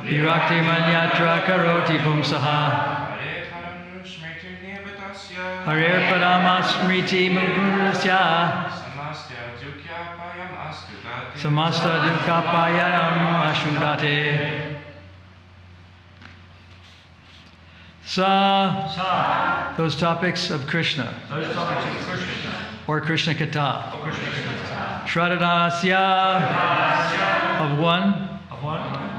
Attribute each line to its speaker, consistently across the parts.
Speaker 1: Virakti manyatra karoti pumsaha. Harir paramasmriti mugurasya. Samasta dukkapayam ashundate. Those topics of Krishna. Or Krishna Katha. Shraddhanasya, of one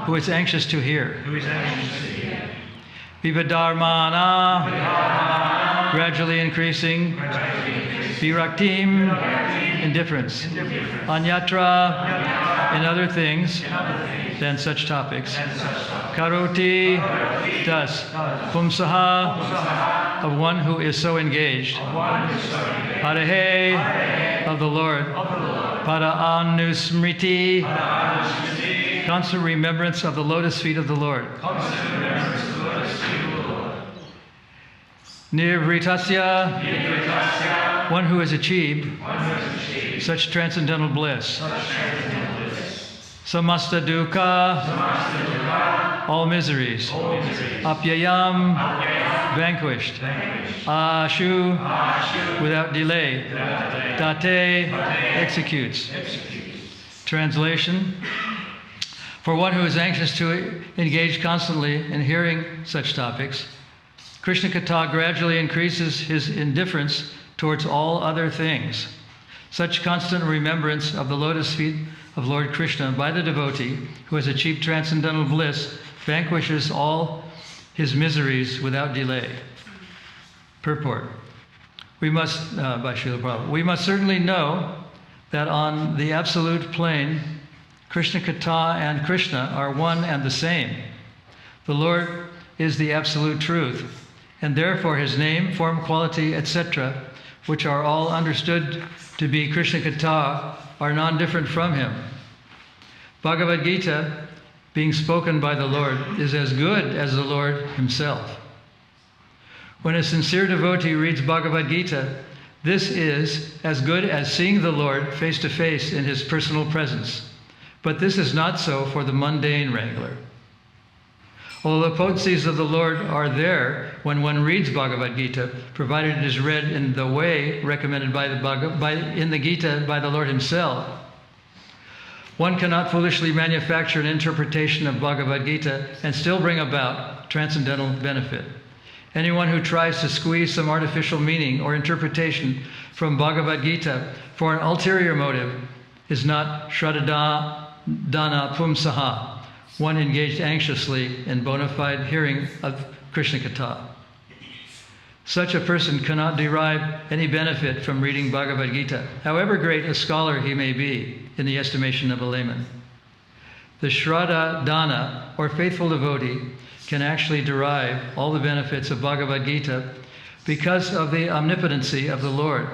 Speaker 1: who is anxious to hear. Vivadharmana, gradually increasing. Viraktim, indifference. Anyatra, in other things than such topics. Karoti, thus. Pumsaha, of one who is so engaged. Harahe, of the Lord. Pada anusmriti, constant remembrance of the lotus feet of the Lord. Nivritasya, one who has achieved such transcendental bliss. Samasta dukkha, all miseries. Apyayam, vanquished. Ashu, without delay. Date, executes. Translation: for one who is anxious to engage constantly in hearing such topics, Krishna Katha gradually increases his indifference towards all other things. Such constant remembrance of the lotus feet of Lord Krishna by the devotee who has achieved transcendental bliss vanquishes all his miseries without delay. Purport. We must, by Srila Prabhupada, we must certainly know that on the absolute plane, Krishna Katha and Krishna are one and the same. The Lord is the absolute truth, and therefore his name, form, quality, etc., which are all understood to be Krishna Katha, are non-different from him. Bhagavad Gita, being spoken by the Lord, is as good as the Lord himself. When a sincere devotee reads Bhagavad Gita, this is as good as seeing the Lord face to face in his personal presence. But this is not so for the mundane wrangler. Although the potencies of the Lord are there when one reads Bhagavad Gita, provided it is read in the way recommended in the Gita by the Lord himself, one cannot foolishly manufacture an interpretation of Bhagavad Gita and still bring about transcendental benefit. Anyone who tries to squeeze some artificial meaning or interpretation from Bhagavad Gita for an ulterior motive is not Shraddhana Pumsaha, one engaged anxiously in bona fide hearing of Krishna Katha. Such a person cannot derive any benefit from reading Bhagavad Gita, however great a scholar he may be in the estimation of a layman. The Shraddha-dana, or faithful devotee, can actually derive all the benefits of Bhagavad Gita because of the omnipotency of the Lord.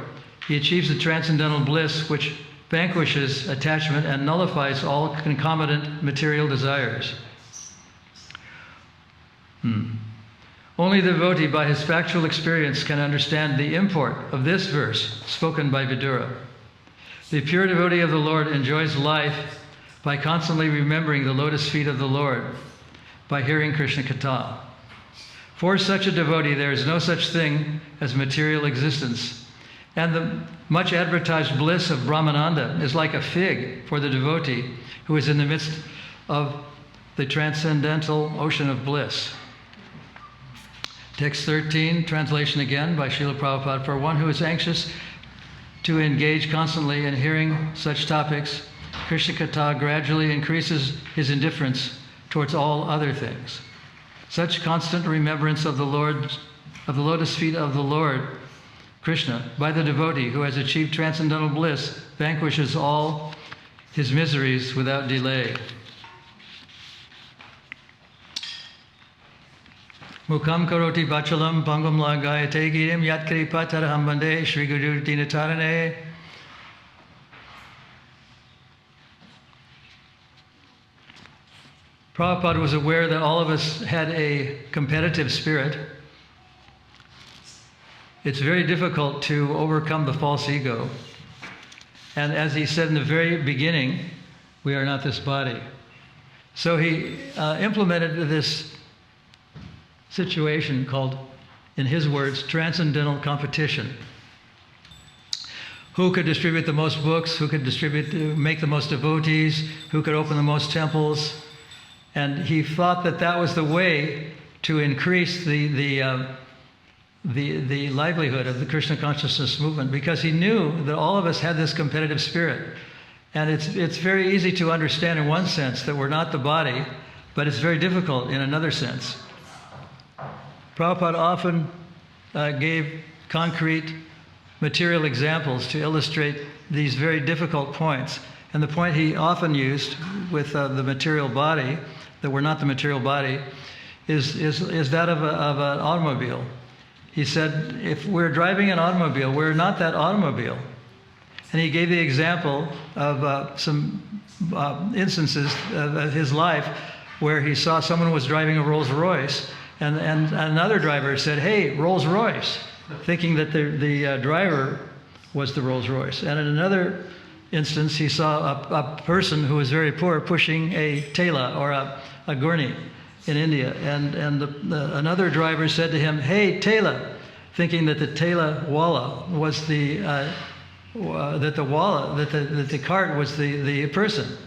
Speaker 1: He achieves the transcendental bliss which vanquishes attachment and nullifies all concomitant material desires. Only the devotee, by his factual experience, can understand the import of this verse spoken by Vidura. The pure devotee of the Lord enjoys life by constantly remembering the lotus feet of the Lord, by hearing Krishna Katha. For such a devotee, there is no such thing as material existence. And the much advertised bliss of Brahmananda is like a fig for the devotee who is in the midst of the transcendental ocean of bliss. Text 13, translation again by Srila Prabhupada. For one who is anxious to engage constantly in hearing such topics, Krishna Katha gradually increases his indifference towards all other things. Such constant remembrance of the lotus feet of the Lord Krishna by the devotee who has achieved transcendental bliss vanquishes all his miseries without delay. Mukam karoti vachalam pangam lagayate girim yat kripa taraham bande Shri Guru Dinatarane. Prabhupada was aware that all of us had a competitive spirit. It's very difficult to overcome the false ego. And as he said in the very beginning, we are not this body. So he implemented this situation called, in his words, transcendental competition. Who could distribute the most books? Who could make the most devotees? Who could open the most temples? And he thought that that was the way to increase the livelihood of the Krishna consciousness movement, because he knew that all of us had this competitive spirit. And it's very easy to understand in one sense that we're not the body, but it's very difficult in another sense. Prabhupada often gave concrete material examples to illustrate these very difficult points. And the point he often used with the material body, that we're not the material body, is that of an automobile. He said, if we're driving an automobile, we're not that automobile. And he gave the example of some instances of his life where he saw someone was driving a Rolls Royce, and another driver said, "Hey, Rolls Royce," thinking that the driver was the Rolls Royce. And in another instance, he saw a person who was very poor pushing a tela or a gurney in India, and another driver said to him, "Hey, tela," thinking that the tela wala was that the cart was the person.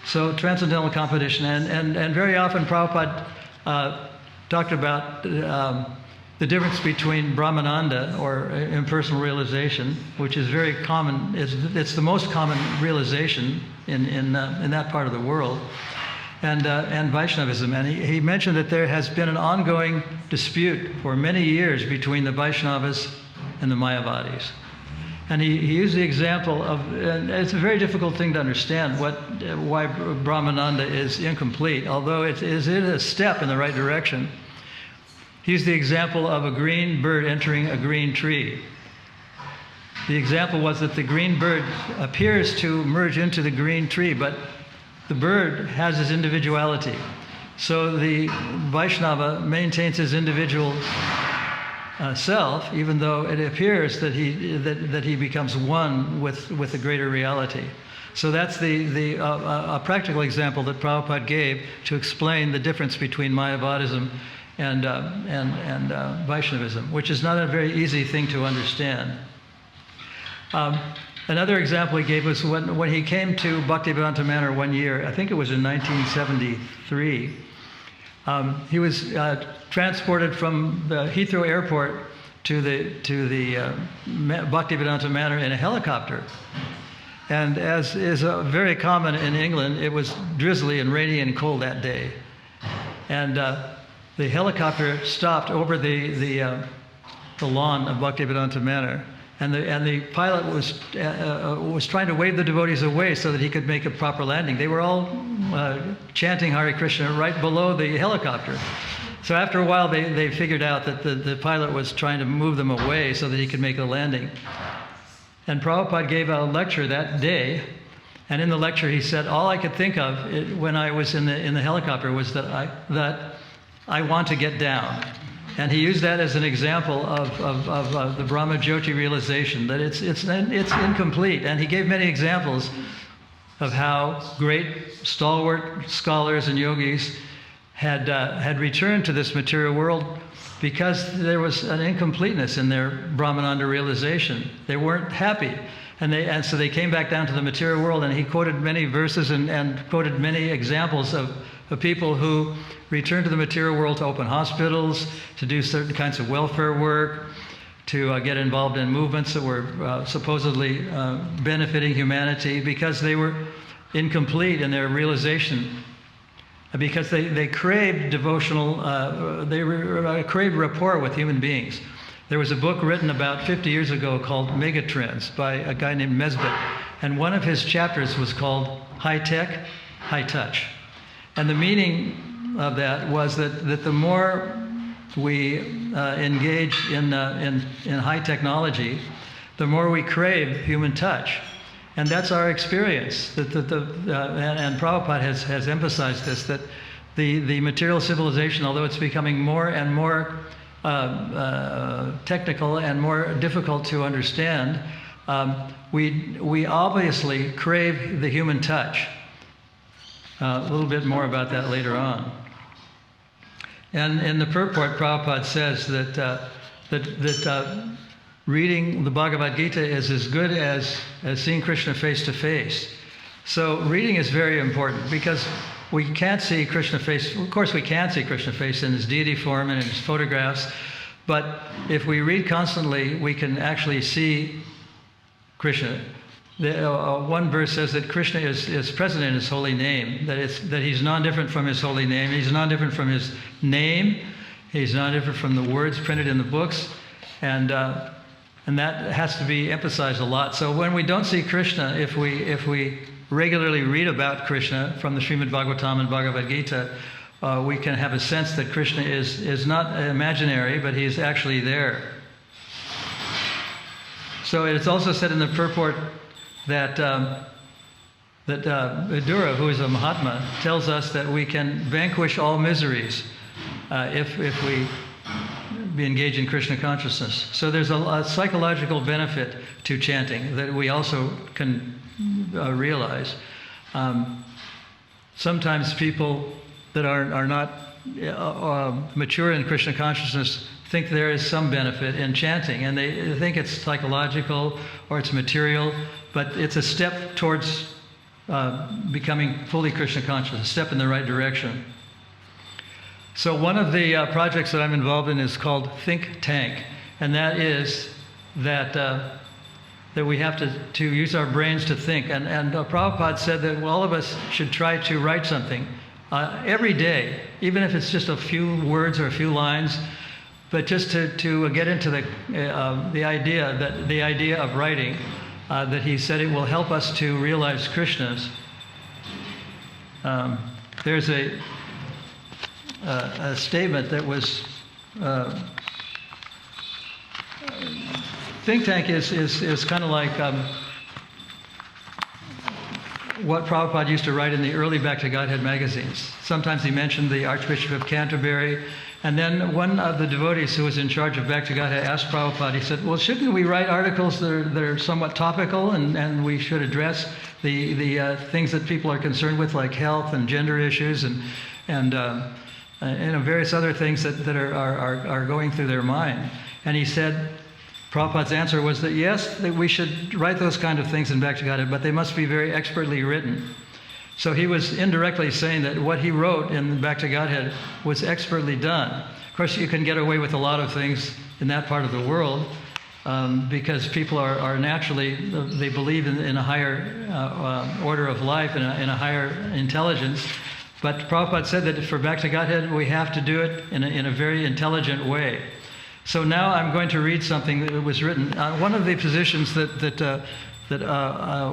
Speaker 1: So transcendental competition, and very often Prabhupada talked about the difference between Brahmananda, or impersonal realization, which is very common. It's the most common realization in that part of the world, and Vaishnavism. And he mentioned that there has been an ongoing dispute for many years between the Vaishnavas and the Mayavadis. And he used the example of, and it's a very difficult thing to understand why Brahmananda is incomplete, although it is a step in the right direction. He used the example of a green bird entering a green tree. The example was that the green bird appears to merge into the green tree, but the bird has his individuality. So the Vaishnava maintains his individual self, even though it appears that he becomes one with the greater reality. So that's a practical example that Prabhupada gave to explain the difference between Mayavadism and Vaishnavism, which is not a very easy thing to understand. Another example he gave was when he came to Bhaktivedanta Manor one year, I think it was in 1973, he was transported from the Heathrow Airport to the Bhaktivedanta Manor in a helicopter. And as is very common in England, it was drizzly and rainy and cold that day. And the helicopter stopped over the lawn of Bhaktivedanta Manor, and the pilot was trying to wave the devotees away so that he could make a proper landing. They were all chanting Hare Krishna right below the helicopter. So after a while, they figured out that the pilot was trying to move them away so that he could make a landing. And Prabhupada gave a lecture that day, and in the lecture he said, all I could think of when I was in the helicopter was that I want to get down. And he used that as an example of the Brahma Jyoti realization, that it's incomplete. And he gave many examples of how great stalwart scholars and yogis had returned to this material world because there was an incompleteness in their Brahmananda realization. They weren't happy. And so they came back down to the material world, and he quoted many verses and quoted many examples of people who returned to the material world to open hospitals, to do certain kinds of welfare work, to get involved in movements that were supposedly benefiting humanity, because they were incomplete in their realization, because they craved devotional, craved rapport with human beings. There was a book written about 50 years ago called Megatrends by a guy named Mesbit, and one of his chapters was called High Tech, High Touch. And the meaning of that was that the more we engage in high technology, the more we crave human touch. And that's our experience. And Prabhupada has emphasized this, that the material civilization, although it's becoming more and more technical and more difficult to understand, we obviously crave the human touch. A little bit more about that later on. And in the purport, Prabhupada says that reading the Bhagavad Gita is as good as seeing Krishna face to face. So reading is very important because we can't see Krishna face. Of course, we can see Krishna face in his deity form and in his photographs. But if we read constantly, we can actually see Krishna. One verse says that Krishna is present in his holy name, that he's non-different from his holy name. He's non-different from his name. He's non-different from the words printed in the books. And that has to be emphasized a lot. So when we don't see Krishna, if we regularly read about Krishna from the Srimad Bhagavatam and Bhagavad Gita, we can have a sense that Krishna is not imaginary, but he's actually there. So it's also said in the purport that Vidura, who is a Mahatma, tells us that we can vanquish all miseries if we engage in Krishna consciousness. So there's a psychological benefit to chanting that we also can realize. Sometimes people that are not mature in Krishna consciousness think there is some benefit in chanting, and they think it's psychological or it's material, but it's a step towards becoming fully Krishna conscious, a step in the right direction. So one of the projects that I'm involved in is called Think Tank, and that is that we have to use our brains to think. And Prabhupada said that all of us should try to write something every day, even if it's just a few words or a few lines, but just to get into the idea of writing. That he said it will help us to realize Krishna's. There's a statement that was Think Tank is kind of like what Prabhupada used to write in the early Back to Godhead magazines. Sometimes he mentioned the Archbishop of Canterbury. And then one of the devotees who was in charge of Back to Godhead asked Prabhupada, he said, well, shouldn't we write articles that are somewhat topical and we should address the things that people are concerned with, like health and gender issues and various other things that are going through their mind. And he said, Prabhupada's answer was that yes, that we should write those kind of things in Back to Godhead, but they must be very expertly written. So he was indirectly saying that what he wrote in Back to Godhead was expertly done. Of course, you can get away with a lot of things in that part of the world because people are naturally, they believe in a higher order of life, in a higher intelligence. But Prabhupada said that for Back to Godhead, we have to do it in a very intelligent way. So now I'm going to read something that was written. One of the positions that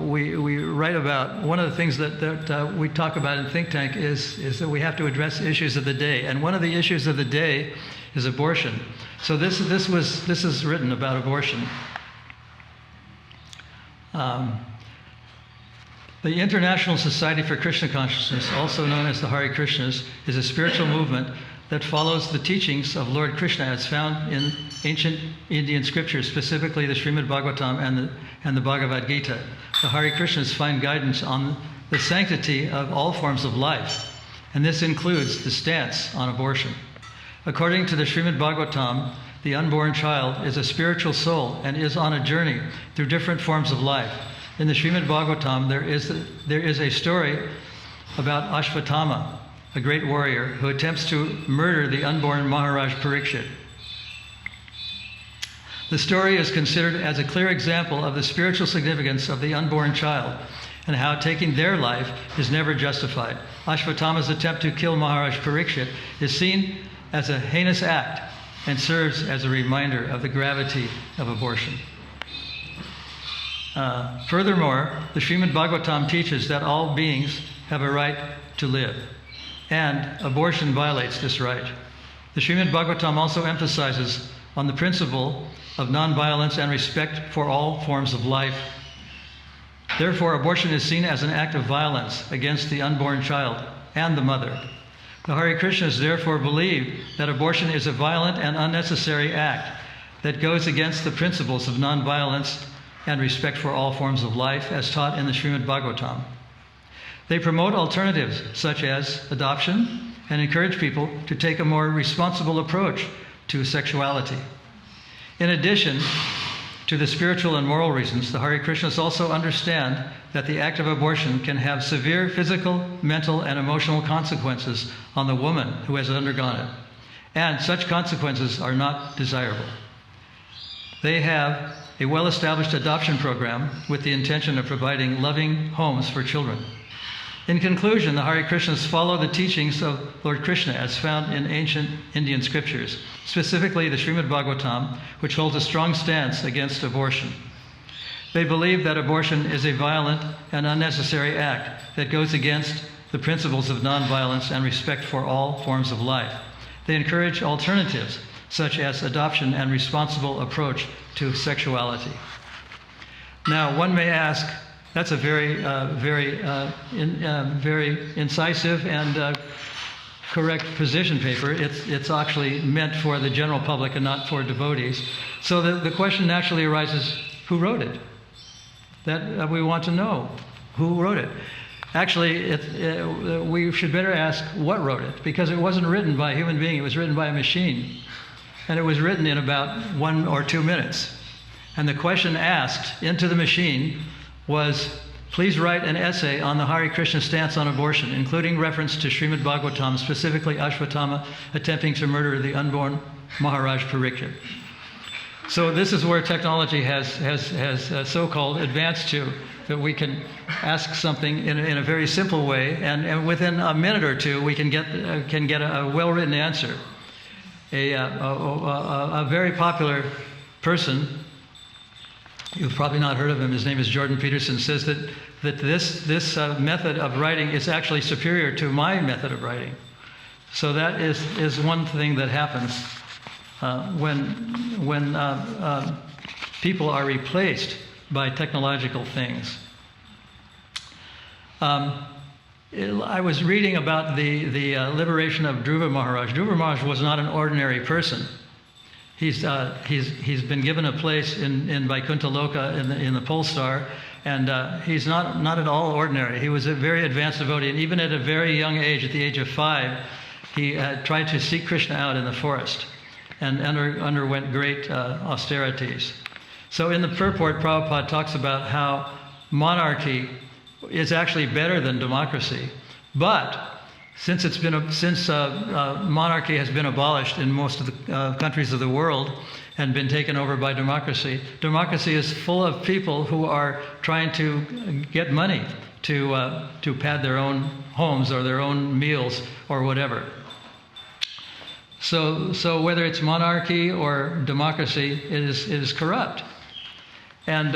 Speaker 1: we write about, one of the things that we talk about in Think Tank is that we have to address issues of the day. And one of the issues of the day is abortion. So this is written about abortion. The International Society for Krishna Consciousness, also known as the Hare Krishnas, is a spiritual movement that follows the teachings of Lord Krishna as found in ancient Indian scriptures, specifically the Srimad Bhagavatam and the Bhagavad Gita. The Hare Krishnas find guidance on the sanctity of all forms of life, and this includes the stance on abortion. According to the Srimad Bhagavatam, the unborn child is a spiritual soul and is on a journey through different forms of life. In the Srimad Bhagavatam, there is a story about Ashvatthama, a great warrior who attempts to murder the unborn Maharaj Parikshit. The story is considered as a clear example of the spiritual significance of the unborn child and how taking their life is never justified. Ashvatthama's attempt to kill Maharaj Parikshit is seen as a heinous act and serves as a reminder of the gravity of abortion. Furthermore, the Srimad Bhagavatam teaches that all beings have a right to live, and abortion violates this right. The Srimad Bhagavatam also emphasizes on the principle of nonviolence and respect for all forms of life. Therefore, abortion is seen as an act of violence against the unborn child and the mother. The Hare Krishnas therefore believe that abortion is a violent and unnecessary act that goes against the principles of nonviolence and respect for all forms of life as taught in the Srimad Bhagavatam. They promote alternatives such as adoption and encourage people to take a more responsible approach to sexuality. In addition to the spiritual and moral reasons, the Hare Krishnas also understand that the act of abortion can have severe physical, mental, and emotional consequences on the woman who has undergone it, and such consequences are not desirable. They have a well-established adoption program with the intention of providing loving homes for children. In conclusion, the Hare Krishnas follow the teachings of Lord Krishna as found in ancient Indian scriptures, specifically the Srimad Bhagavatam, which holds a strong stance against abortion. They believe that abortion is a violent and unnecessary act that goes against the principles of nonviolence and respect for all forms of life. They encourage alternatives, such as adoption and responsible approach to sexuality. Now, one may ask, that's a very incisive and correct position paper. It's actually meant for the general public and not for devotees. So the question naturally arises, who wrote it? That we want to know who wrote it. Actually, we should better ask what wrote it, because it wasn't written by a human being, it was written by a machine. And it was written in about 1 or 2 minutes. And the question asked into the machine was, please write an essay on the Hare Krishna stance on abortion, including reference to Srimad Bhagavatam, specifically Ashwatthama attempting to murder the unborn Maharaj Parikshit. So this is where technology has so-called advanced to, that we can ask something in a very simple way, and within a minute or two we can get a well-written answer. A very popular person, you've probably not heard of him, his name is Jordan Peterson, says that this method of writing is actually superior to my method of writing. So that is one thing that happens when people are replaced by technological things. I was reading about the liberation of Dhruva Maharaj. Dhruva Maharaj was not an ordinary person. He's been given a place in Vaikuntha Loka in the pole star, and he's not at all ordinary. He was a very advanced devotee, and even at a very young age, at the age of 5, he tried to seek Krishna out in the forest and underwent great austerities. So in the purport, Prabhupada talks about how monarchy is actually better than democracy, but since monarchy has been abolished in most of the countries of the world and been taken over by democracy, democracy is full of people who are trying to get money to pad their own homes or their own meals or whatever. So whether it's monarchy or democracy, it is corrupt. And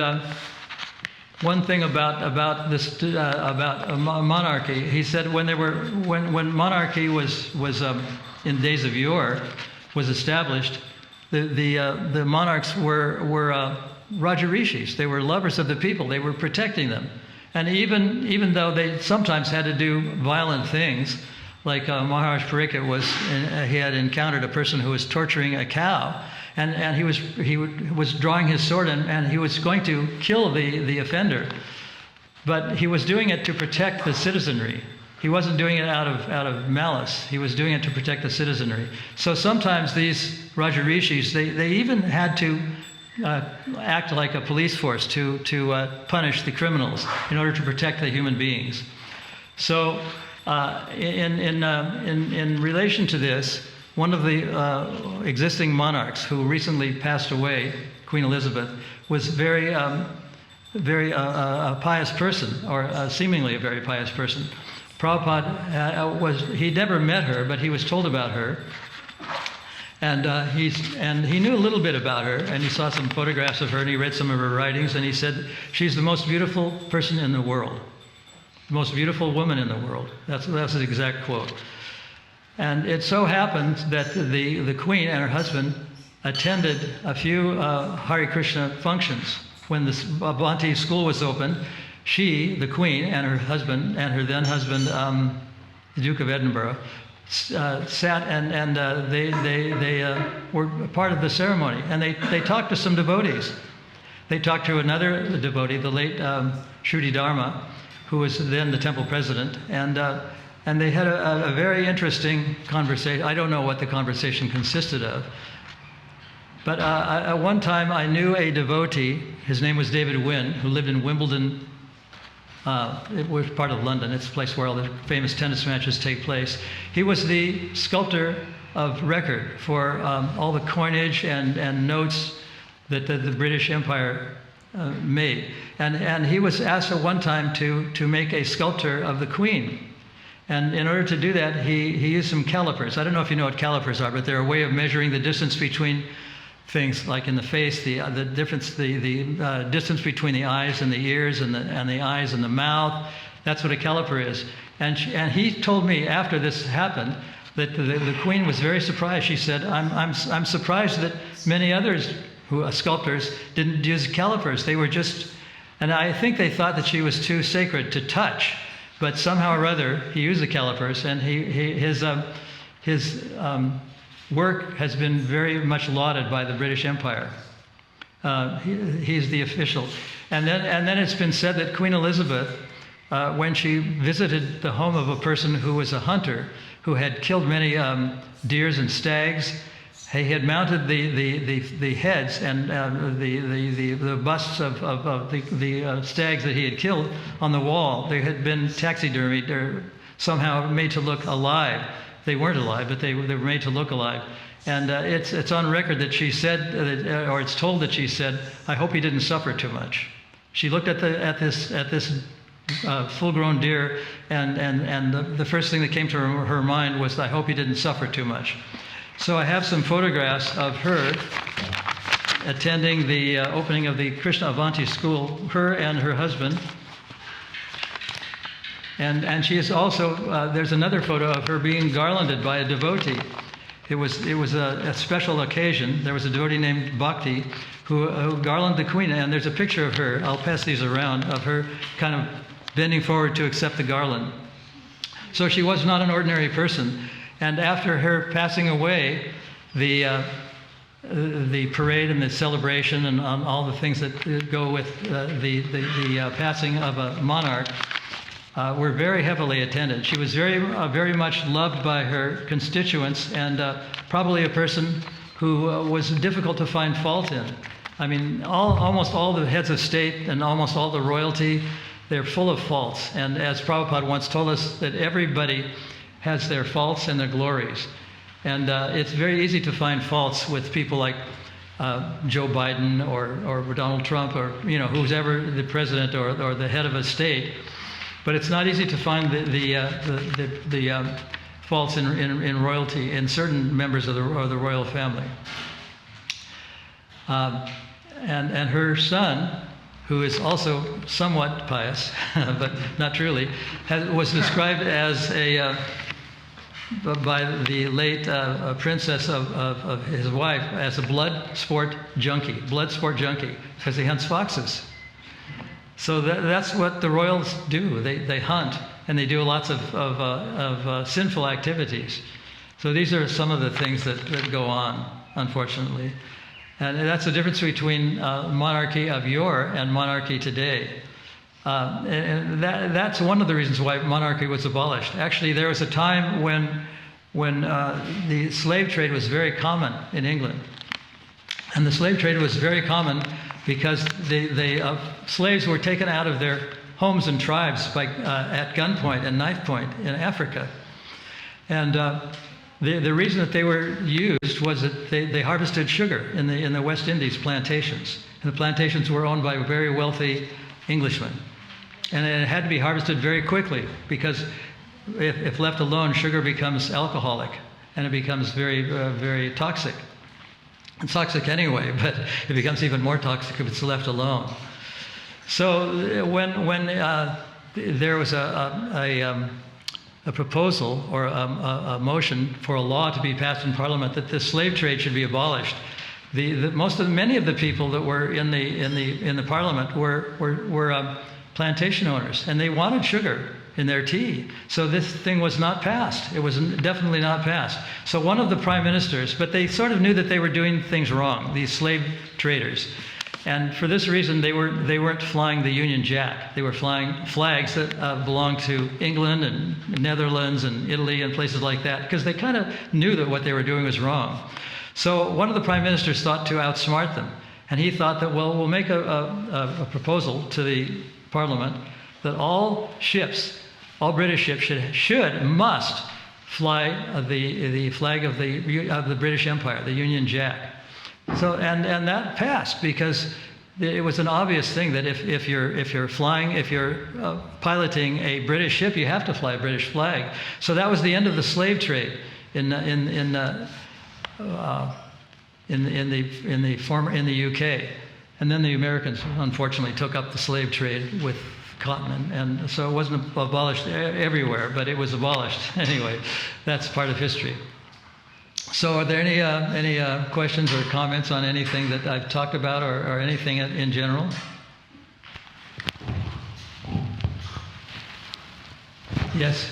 Speaker 1: one thing about this about monarchy, he said when monarchy was in days of yore was established, the monarchs were Rajarishis. They were lovers of the people. They were protecting them, and even though they sometimes had to do violent things, like Maharaj Parikshit he had encountered a person who was torturing a cow. And he was drawing his sword and he was going to kill the offender, but he was doing it to protect the citizenry. He wasn't doing it out of malice. He was doing it to protect the citizenry. So sometimes these Rajarishis, they even had to act like a police force to punish the criminals in order to protect the human beings. So in relation to this, one of the existing monarchs who recently passed away, Queen Elizabeth, was very pious person, or seemingly a very pious person. Prabhupada he never met her, but he was told about her, and he knew a little bit about her, and he saw some photographs of her, and he read some of her writings, and he said she's the most beautiful person in the world, the most beautiful woman in the world. That's his exact quote. And it so happened that the Queen and her husband attended a few Hare Krishna functions. When the Bhante school was opened, she, the Queen, and her husband, and her then husband, the Duke of Edinburgh, sat and they were part of the ceremony. And they talked to some devotees. They talked to another devotee, the late Shruti Dharma, who was then the temple president, and they had a very interesting conversation. I don't know what the conversation consisted of, but at one time I knew a devotee. His name was David Wynne, who lived in Wimbledon. It was part of London. It's a place where all the famous tennis matches take place. He was the sculptor of record for all the coinage and notes that the British Empire made. And he was asked at one time to make a sculpture of the Queen. And in order to do that, he used some calipers. I don't know if you know what calipers are, but they're a way of measuring the distance between things, like in the face, the distance between the eyes and the ears and the eyes and the mouth. That's what a caliper is. And he told me after this happened that the Queen was very surprised. She said, "I'm surprised that many others sculptors didn't use calipers. They were just," and I think they thought that she was too sacred to touch. But somehow or other, he used the calipers, and his work has been very much lauded by the British Empire. He's the official. And then it's been said that Queen Elizabeth, when she visited the home of a person who was a hunter, who had killed many deers and stags, he had mounted the heads and the busts of the stags that he had killed on the wall. They had been taxidermied or somehow made to look alive. They weren't alive, but they were made to look alive. And it's on record that she said, or it's told that she said, "I hope he didn't suffer too much." She looked at this full-grown deer, and the first thing that came to her mind was, "I hope he didn't suffer too much." So I have some photographs of her attending the opening of the Krishna Avanti school, her and her husband. And she is also, there's another photo of her being garlanded by a devotee. It was a special occasion. There was a devotee named Bhakti who garlanded the Queen, and there's a picture of her, I'll pass these around, of her kind of bending forward to accept the garland. So she was not an ordinary person. And after her passing away, the parade and the celebration and all the things that go with the passing of a monarch were very heavily attended. She was very much loved by her constituents, and probably a person who was difficult to find fault in. I mean, almost all the heads of state and almost all the royalty, they're full of faults. And as Prabhupada once told us, that everybody has their faults and their glories. And it's very easy to find faults with people like Joe Biden or Donald Trump, or who's ever the president or the head of a state. But it's not easy to find the faults in royalty, in certain members of the royal family. And her son, who is also somewhat pious, but not truly, was described as by the late princess of his wife as a blood sport junkie, because he hunts foxes. So that's what the royals do. They hunt, and they do lots of sinful activities. So these are some of the things that go on, unfortunately. And that's the difference between monarchy of yore and monarchy today. And that's one of the reasons why monarchy was abolished. Actually, there was a time when the slave trade was very common in England. And the slave trade was very common because the slaves were taken out of their homes and tribes at gunpoint and knife point in Africa. And the reason that they were used was that they harvested sugar in the West Indies plantations. And the plantations were owned by very wealthy Englishmen. And it had to be harvested very quickly, because if left alone, sugar becomes alcoholic, and it becomes very, very toxic. It's toxic anyway, but it becomes even more toxic if it's left alone. So when there was a proposal or a motion for a law to be passed in Parliament that the slave trade should be abolished, many of the people that were in the Parliament were plantation owners, and they wanted sugar in their tea. So this thing was not passed. It was definitely not passed. So one of the prime ministers, but they sort of knew that they were doing things wrong, these slave traders. And for this reason, they weren't flying the Union Jack. They were flying flags that belonged to England and Netherlands and Italy and places like that, because they kind of knew that what they were doing was wrong. So one of the prime ministers thought to outsmart them. And he thought that, well, we'll make a proposal to the Parliament that all British ships must fly the flag of the British Empire, the Union Jack. So and that passed because it was an obvious thing that if you're piloting a British ship, you have to fly a British flag. So that was the end of the slave trade in the UK, and then the Americans unfortunately took up the slave trade with cotton, and so it wasn't abolished everywhere, but it was abolished anyway. That's part of history. So are there any questions or comments on anything that I've talked about, or anything in general? Yes?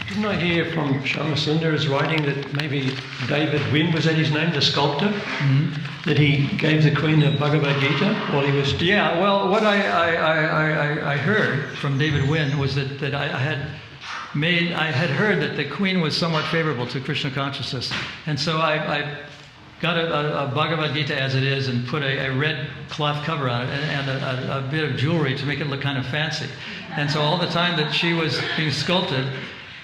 Speaker 2: Didn't I hear from Shamasundar's writing that maybe David Wynne, was that his name, the sculptor? Mm-hmm. That he gave the Queen the Bhagavad Gita while he was...
Speaker 1: Yeah, well, what I heard from David Wynne was that I had heard that the Queen was somewhat favorable to Krishna consciousness. And so I got a Bhagavad Gita as it is and put a red cloth cover on it and a bit of jewelry to make it look kind of fancy. And so all the time that she was being sculpted,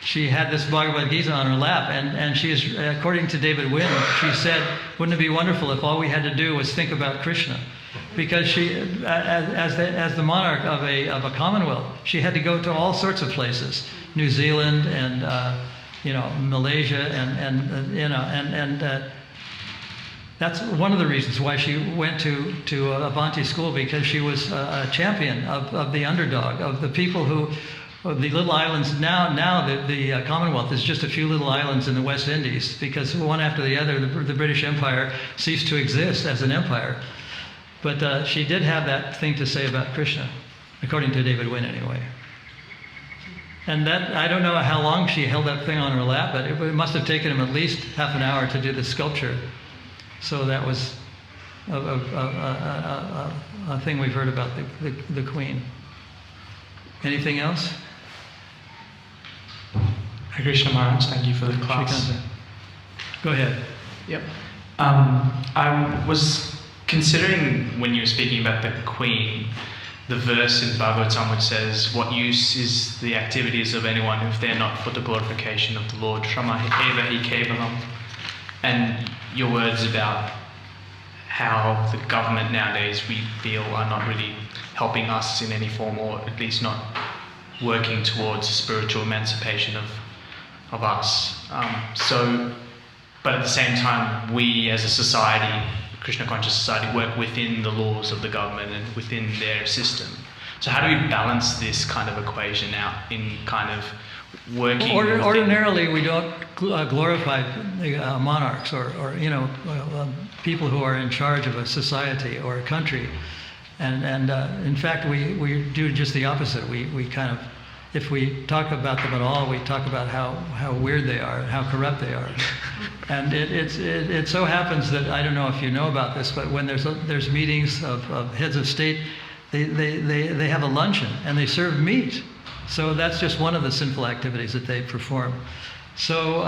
Speaker 1: she had this Bhagavad Gita on her lap, and she is, according to David Wynne, she said, wouldn't it be wonderful if all we had to do was think about Krishna? Because she, as the monarch of a commonwealth, she had to go to all sorts of places, New Zealand and Malaysia, and that's one of the reasons why she went to Avanti school, because she was a champion of the underdog, of the people who. The little islands, now the Commonwealth is just a few little islands in the West Indies, because one after the other, the British Empire ceased to exist as an empire. But she did have that thing to say about Krishna, according to David Wynne anyway. And that, I don't know how long she held that thing on her lap, but it must have taken him at least half an hour to do the sculpture. So that was a thing we've heard about the Queen. Anything else?
Speaker 3: Hare Krishna Maharaj, thank you for the class.
Speaker 1: Go ahead.
Speaker 3: Yep. I was considering, when you were speaking about the Queen, the verse in Bhagavatam which says, what use is the activities of anyone if they're not for the glorification of the Lord? Shrama eva hi kevalam. And your words about how the government nowadays, we feel, are not really helping us in any form, or at least not working towards spiritual emancipation of us. But at the same time, we as a society, Krishna conscious society, work within the laws of the government and within their system. So how do we balance this kind of equation out in kind of working?
Speaker 1: Ordinarily, we don't glorify monarchs or people who are in charge of a society or a country. And in fact, we do just the opposite. We kind of, if we talk about them at all, we talk about how weird they are, how corrupt they are. And it so happens that, I don't know if you know about this, but when there's meetings of heads of state, they have a luncheon and they serve meat. So that's just one of the sinful activities that they perform. So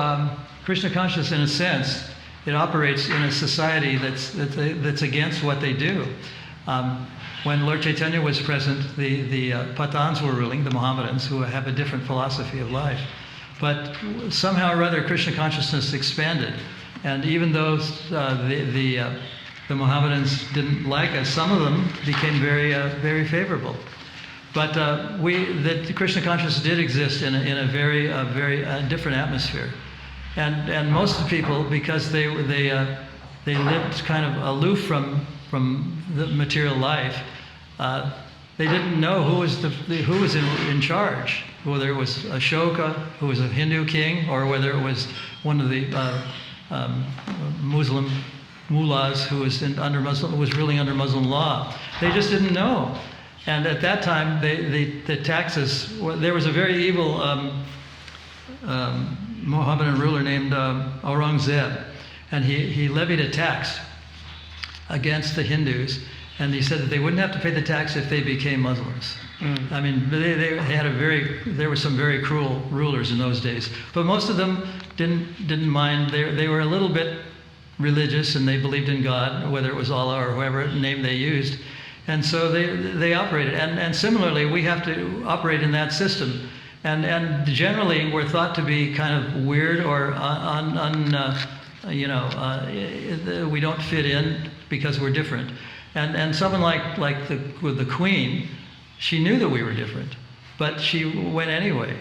Speaker 1: Krishna consciousness, in a sense, it operates in a society that's against what they do. When Lord Chaitanya was present, the Pathans were ruling, the Mohammedans, who have a different philosophy of life. But somehow or other, Krishna consciousness expanded. And even though the Mohammedans didn't like us, some of them became very favorable. But the Krishna consciousness did exist in a very different atmosphere. And most of the people, because they lived kind of aloof from the material life, they didn't know who was in charge, whether it was Ashoka, who was a Hindu king, or whether it was one of the Muslim mullahs who was ruling under Muslim law. They just didn't know. And at that time, the taxes, there was a very evil Mohammedan ruler named Aurangzeb, and he levied a tax against the Hindus, and he said that they wouldn't have to pay the tax if they became Muslims. I mean, they had there were some very cruel rulers in those days, but most of them didn't mind. They were a little bit religious, and they believed in God, whether it was Allah or whoever name they used, and so they operated. And similarly, we have to operate in that system. And generally, we're thought to be kind of weird or we don't fit in because we're different. And someone like the Queen, she knew that we were different, but she went anyway.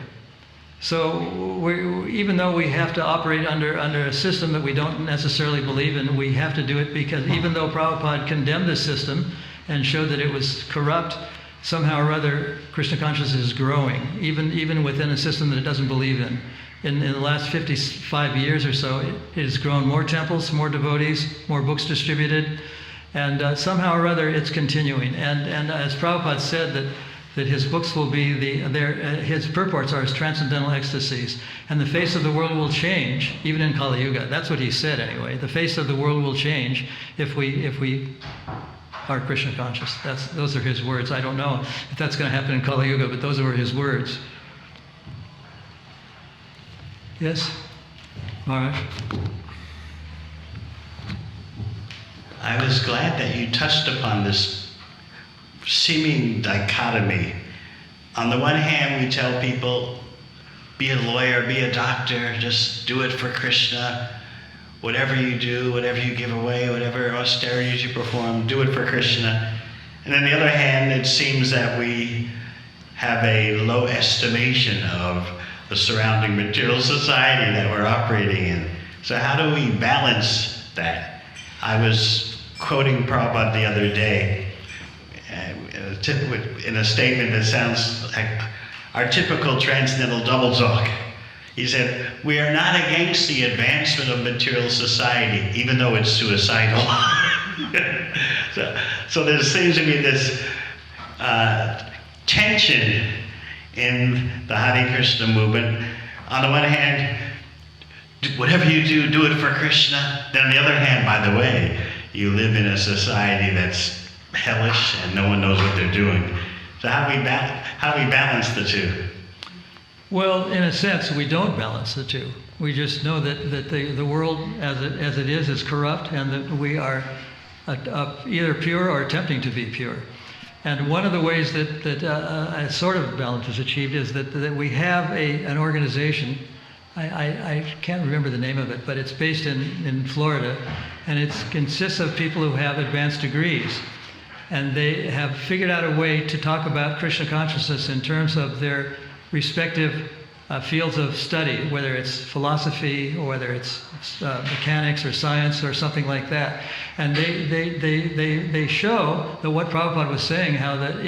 Speaker 1: So even though we have to operate under a system that we don't necessarily believe in, we have to do it because even though Prabhupada condemned the system and showed that it was corrupt, somehow or other Krishna consciousness is growing, even within a system that it doesn't believe in. In the last 55 years or so, it has grown more temples, more devotees, more books distributed, and somehow or other it's continuing. And as Prabhupada said, that his books will be his purports are as transcendental ecstasies, and the face of the world will change, even in Kali Yuga. That's what he said anyway. The face of the world will change if we are Krishna conscious. Those are his words. I don't know if that's going to happen in Kali Yuga, but those were his words. Yes? Maharaj?
Speaker 4: I was glad that you touched upon this seeming dichotomy. On the one hand, we tell people, be a lawyer, be a doctor, just do it for Krishna. Whatever you do, whatever you give away, whatever austerities you perform, do it for Krishna. And on the other hand, it seems that we have a low estimation of the surrounding material society that we're operating in. So how do we balance that? I was quoting Prabhupada the other day in a statement that sounds like our typical transcendental double talk. He said, we are not against the advancement of material society, even though it's suicidal. So there seems to be this tension in the Hare Krishna movement. On the one hand, whatever you do, do it for Krishna. Then on the other hand, by the way, you live in a society that's hellish and no one knows what they're doing. So how do we balance the two?
Speaker 1: Well, in a sense, we don't balance the two. We just know that the world as it is corrupt, and that we are either pure or attempting to be pure. And one of the ways that a sort of balance is achieved is that we have an organization. I can't remember the name of it, but it's based in Florida, and it consists of people who have advanced degrees. And they have figured out a way to talk about Krishna consciousness in terms of their respective fields of study, whether it's philosophy or whether it's mechanics or science or something like that. And they show that what Prabhupada was saying, how that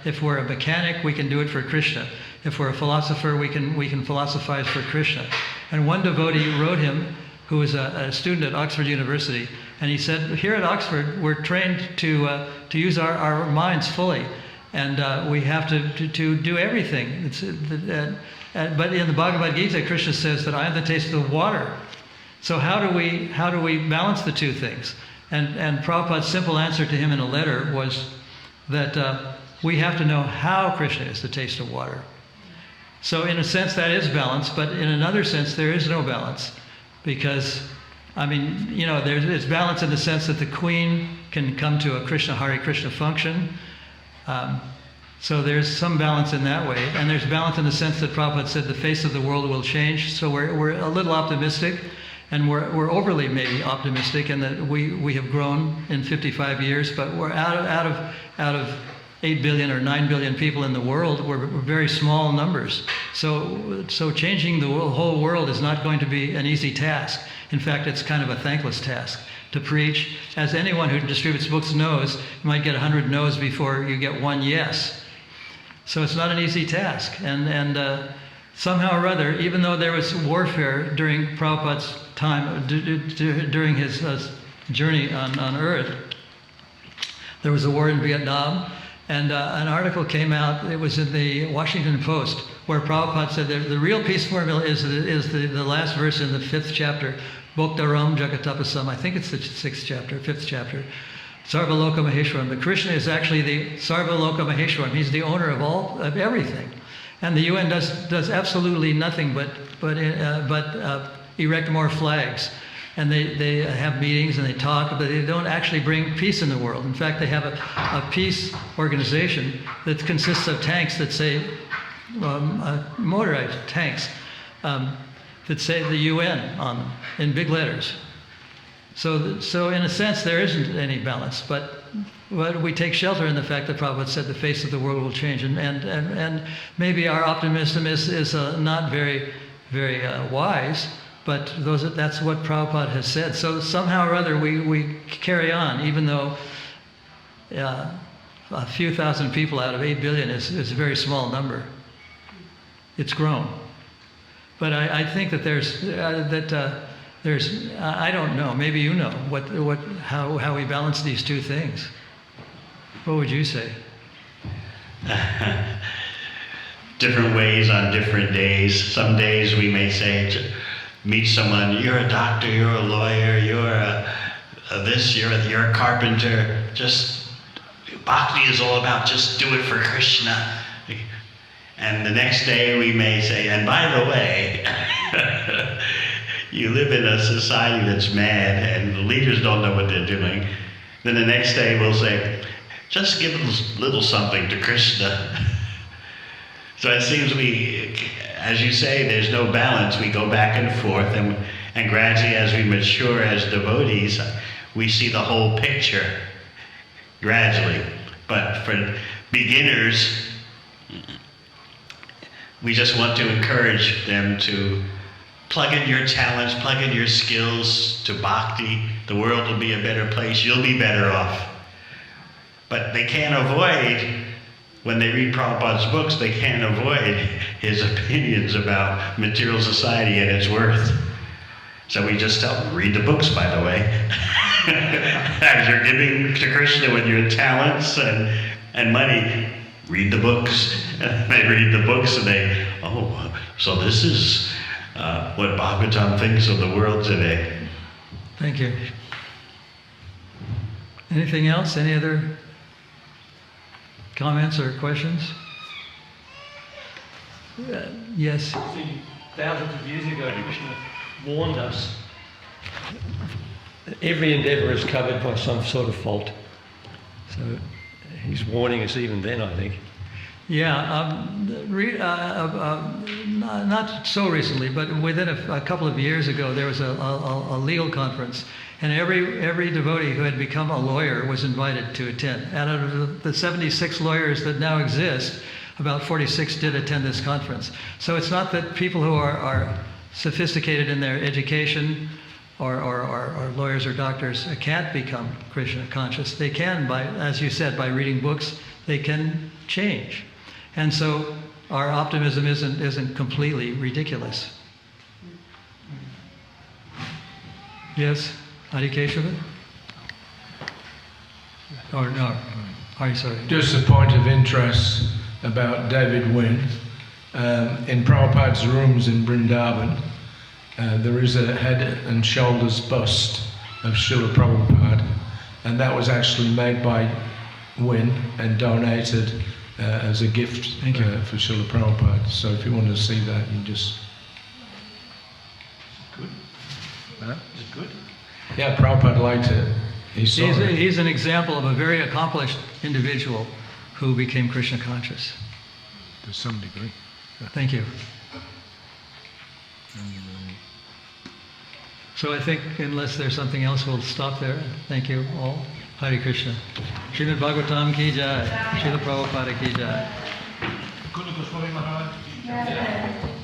Speaker 1: if we're a mechanic, we can do it for Krishna. If we're a philosopher, we can philosophize for Krishna. And one devotee wrote him, who was a student at Oxford University, and he said, here at Oxford, we're trained to use our minds fully, and we have to do everything. But in the Bhagavad Gita, Krishna says that I am the taste of the water. So how do we balance the two things? And Prabhupada's simple answer to him in a letter was that we have to know how Krishna is the taste of water. So in a sense, that is balance, but in another sense, there is no balance. Because, I mean, it's balance in the sense that the Queen can come to a Krishna Hare Krishna function. So there's some balance in that way. And there's balance in the sense that Prabhupada said the face of the world will change. So we're a little optimistic, and we're overly maybe optimistic in that we have grown in 55 years, but we're out of 8 billion or 9 billion people in the world. We're very small numbers. So changing the whole world is not going to be an easy task. In fact, it's kind of a thankless task to preach. As anyone who distributes books knows, you might get 100 no's before you get one yes. So it's not an easy task. And somehow or other, even though there was warfare during Prabhupada's time, during his journey on Earth, there was a war in Vietnam. And an article came out, it was in the Washington Post, where Prabhupada said that the real peace formula is the last verse in the 5th chapter. Bhoktaram Jagatapasam. I think it's the 6th chapter, 5th chapter. Sarvaloka Maheshwaram. But Krishna is actually the Sarvaloka Maheshwaram. He's the owner of everything. And the UN does absolutely nothing but erect more flags. And they have meetings and they talk, but they don't actually bring peace in the world. In fact, they have a peace organization that consists of tanks that say, motorized tanks, that say the UN on them in big letters. So in a sense, there isn't any balance, but we take shelter in the fact that Prabhupada said the face of the world will change, and maybe our optimism is not very, very wise, but that's what Prabhupada has said. So somehow or other we carry on, even though a few thousand people out of 8 billion is a very small number. It's grown. But I think that there's I don't know, maybe you know how we balance these two things. What would you say?
Speaker 4: Different ways on different days. Some days we may say, meet someone, you're a doctor, you're a lawyer, you're you're a carpenter. Just, bhakti is all about just do it for Krishna. And the next day we may say, and by the way, you live in a society that's mad and the leaders don't know what they're doing. Then the next day we'll say, just give a little something to Krishna. So it seems as you say, there's no balance. We go back and forth, and gradually as we mature as devotees, we see the whole picture, gradually. But for beginners, we just want to encourage them to plug in your talents, plug in your skills to bhakti. The world will be a better place. You'll be better off. But they can't avoid, when they read Prabhupada's books, they can't avoid his opinions about material society and its worth. So we just tell them, read the books, by the way. As you're giving to Krishna with your talents and money, read the books. They read the books and they, so this is what Bhagavatam thinks of the world today.
Speaker 1: Thank you. Anything else? Any other comments or questions? Yes?
Speaker 2: See, thousands of years ago, Krishna warned us that every endeavour is covered by some sort of fault. So he's warning us even then, I think.
Speaker 1: Yeah, not so recently, but within a couple of years ago, there was a legal conference, and every devotee who had become a lawyer was invited to attend. And out of the 76 lawyers that now exist, about 46 did attend this conference. So it's not that people who are sophisticated in their education or lawyers or doctors can't become Krishna conscious. They can, as you said, by reading books, they can change. And so our optimism isn't completely ridiculous. Yes, Hari Keshava? Or no, Hari, sorry.
Speaker 5: Just a point of interest about David Wynne. In Prabhupada's rooms in Vrindavan, there is a head and shoulders bust of Srila Prabhupada, and that was actually made by Wynne and donated as a gift for Srila Prabhupada. So if you want to see that, you just... Good? Huh? Is it good? Yeah, Prabhupada liked it.
Speaker 1: He's an example of a very accomplished individual who became Krishna conscious.
Speaker 5: To some degree.
Speaker 1: Thank you. So I think, unless there's something else, we'll stop there. Thank you all. Hare Krishna. Srimad Bhagavatam ki jai. Srila Prabhupada ki jai.
Speaker 5: Mukunda Goswami Maharaj ki jai.